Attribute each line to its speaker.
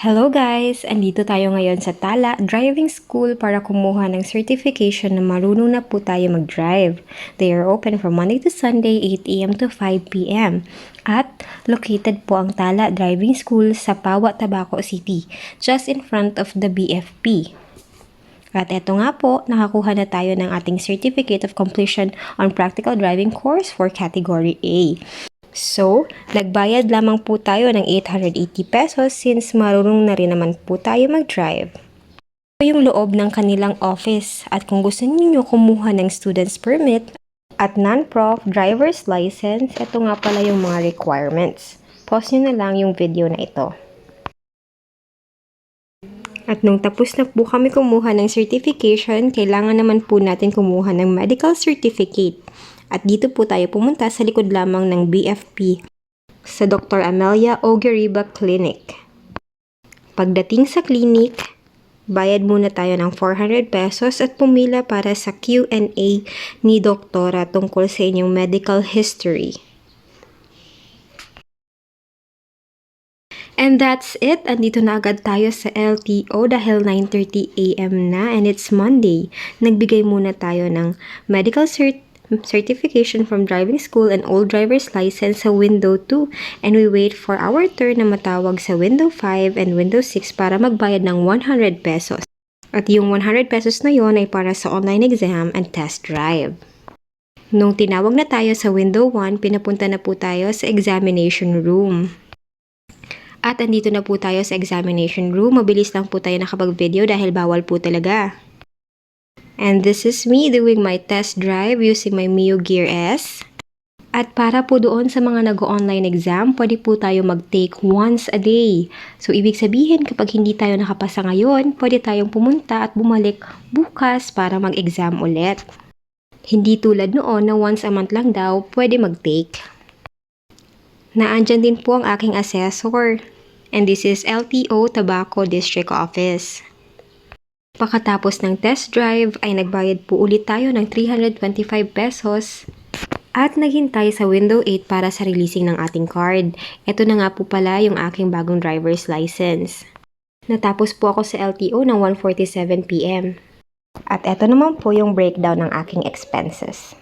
Speaker 1: Hello guys! Andito tayo ngayon sa Tala Driving School para kumuha ng certification na marunong na po tayo mag-drive. They are open from Monday to Sunday, 8 a.m. to 5 p.m. At located po ang Tala Driving School sa Pawa, Tabaco City, just in front of the BFP. At eto nga po, nakakuha na tayo ng ating Certificate of Completion on Practical Driving Course for Category A. So, nagbayad lamang po tayo ng 880 pesos since marunong na rin naman po tayo mag-drive. Ito yung loob ng kanilang office at kung gusto niyo kumuha ng student's permit at non-prof driver's license, ito nga pala yung mga requirements. Pause nyo na lang yung video na ito. At nung tapos na po kami kumuha ng certification, kailangan naman po natin kumuha ng medical certificate. At dito po tayo pumunta sa likod lamang ng BFP sa Dr. Amelia Ogeriba Clinic. Pagdating sa clinic, bayad muna tayo ng 400 pesos at pumila para sa Q&A ni doktora tungkol sa inyong medical history. And that's it. Andito na agad tayo sa LTO dahil 9:30 a.m. na and it's Monday. Nagbigay muna tayo ng medical certification from driving school and old driver's license sa window 2 and we wait for our turn na matawag sa window 5 and window 6 para magbayad ng 100 pesos. At yung 100 pesos na yon ay para sa online exam and test drive. Nung tinawag na tayo sa window 1, pinapunta na po tayo sa examination room. At andito na po tayo sa examination room. Mabilis lang po tayo nakapag-video dahil bawal po talaga. And this is me doing my test drive using my Mio Gear S. At para po doon sa mga nag-online exam, pwede po tayo mag-take once a day. So, ibig sabihin kapag hindi tayo nakapasa ngayon, pwede tayong pumunta at bumalik bukas para mag-exam ulit. Hindi tulad noon na once a month lang daw, pwede mag-take. Naandyan din po ang aking assessor. And this is LTO Tabaco District Office. Pagkatapos ng test drive ay nagbayad po ulit tayo ng 325 pesos at naghintay sa window 8 para sa releasing ng ating card. Ito na nga po pala yung aking bagong driver's license. Natapos po ako sa LTO ng 1:47 p.m. At ito naman po yung breakdown ng aking expenses.